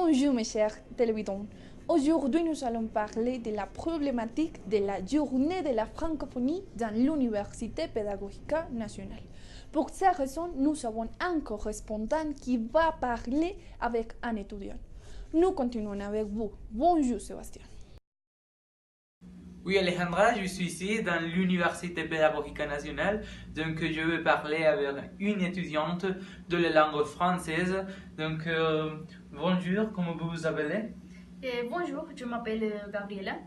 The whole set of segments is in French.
Bonjour mes chers télévidents. Aujourd'hui nous allons parler de la problématique de la journée de la francophonie dans l'Université pédagogique nationale. Pour cette raison, nous avons un correspondant qui va parler avec un étudiant. Nous continuons avec vous. Bonjour Sébastien. Oui, Alejandra, je suis ici dans l'Université pédagogique nationale, donc je vais parler avec une étudiante de la langue française. Donc, bonjour, comment vous vous appelez? Bonjour, je m'appelle Gabriela.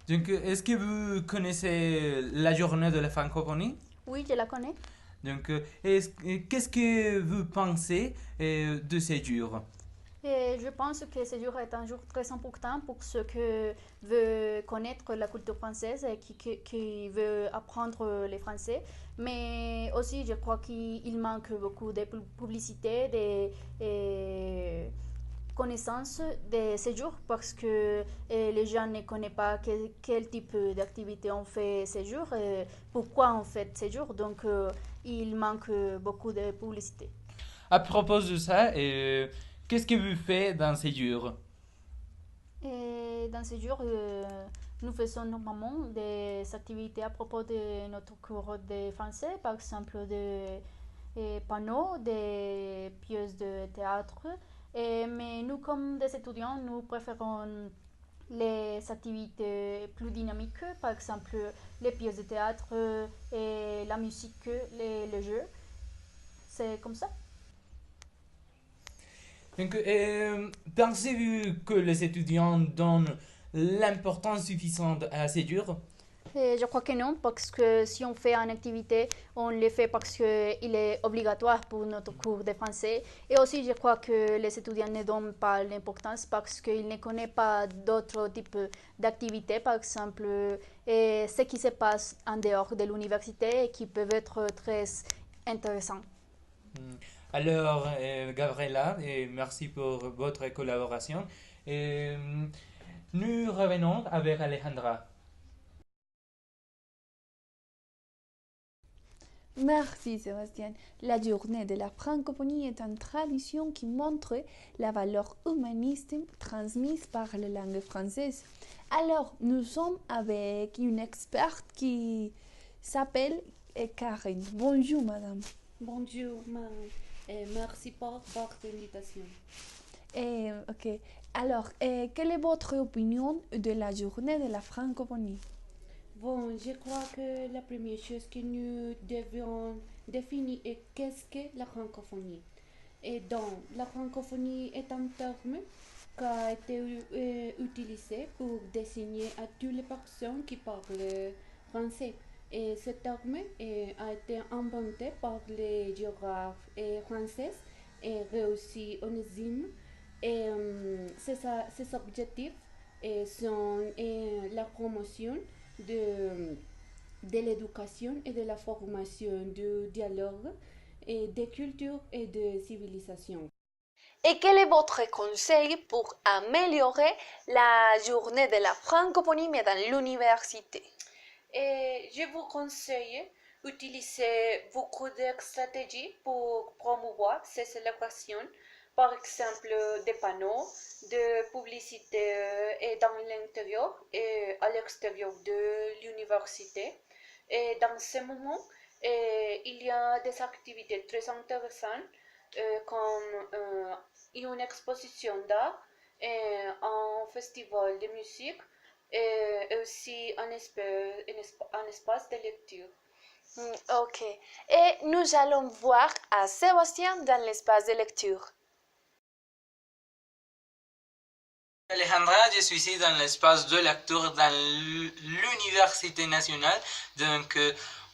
Donc, est-ce que vous connaissez la journée de la francophonie? Oui, je la connais. Donc, qu'est-ce que vous pensez de ces jours? Et je pense que ce jour est un jour très important pour ceux qui veulent connaître la culture française et qui veulent apprendre le français. Mais aussi, je crois qu'il manque beaucoup de publicité, de connaissances de ces jours parce que les gens ne connaissent pas quel type d'activité on fait ces jours et pourquoi on fait ces jours. Donc, il manque beaucoup de publicité. À propos de ça, qu'est-ce que vous faites dans ces jours? Et dans ces jours, nous faisons normalement des activités à propos de notre cours de français, par exemple des panneaux, des pièces de théâtre. Mais nous, comme des étudiants, nous préférons les activités plus dynamiques, par exemple les pièces de théâtre et la musique, les jeux. C'est comme ça. Donc, pensez-vous que les étudiants donnent l'importance suffisante à ces jours? Je crois que non, parce que si on fait une activité, on le fait parce qu'il est obligatoire pour notre cours de français. Et aussi, je crois que les étudiants ne donnent pas l'importance parce qu'ils ne connaissent pas d'autres types d'activités, par exemple, ce qui se passe en dehors de l'université et qui peuvent être très intéressants. Alors, Gabriela, merci pour votre collaboration. Nous revenons avec Alejandra. Merci Sébastien. La journée de la francophonie est une tradition qui montre la valeur humaniste transmise par la langue française. Alors, nous sommes avec une experte qui s'appelle Karen. Bonjour madame. Bonjour, merci pour votre invitation. Ok. Alors, quelle est votre opinion de la journée de la francophonie? Bon, je crois que la première chose que nous devons définir est qu'est-ce que la francophonie. Et donc, la francophonie est un terme qui a été utilisé pour désigner à toutes les personnes qui parlent français. Et ce terme a été inventé par les géographes français et réussi Onésime. Et ses objectifs sont la promotion de l'éducation et de la formation du dialogue et des cultures et de civilisation. Et quel est votre conseil pour améliorer la journée de la francophonie dans l'université? Et je vous conseille d'utiliser beaucoup de stratégies pour promouvoir ces célébrations. Par exemple, des panneaux de publicité et dans l'intérieur et à l'extérieur de l'université. Et dans ce moment, il y a des activités très intéressantes comme une exposition d'art, un festival de musique et aussi un espace de lecture. Ok. Et nous allons voir à Sébastien dans l'espace de lecture. Alejandra, je suis ici dans l'espace de lecture dans l'Université nationale. Donc,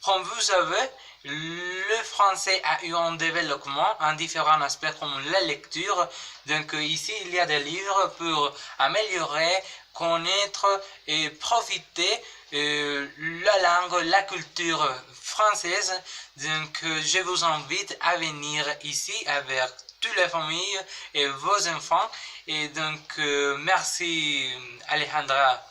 comme vous savez, le français a eu un développement en différents aspects comme la lecture. Donc, ici, il y a des livres pour améliorer, connaître et profiter la langue, la culture française. Donc, je vous invite à venir ici avec toutes les familles et vos enfants. Et donc, merci Alejandra.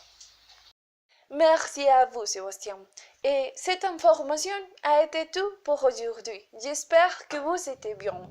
Merci à vous, Sébastien. Et cette information a été tout pour aujourd'hui. J'espère que vous étiez bien.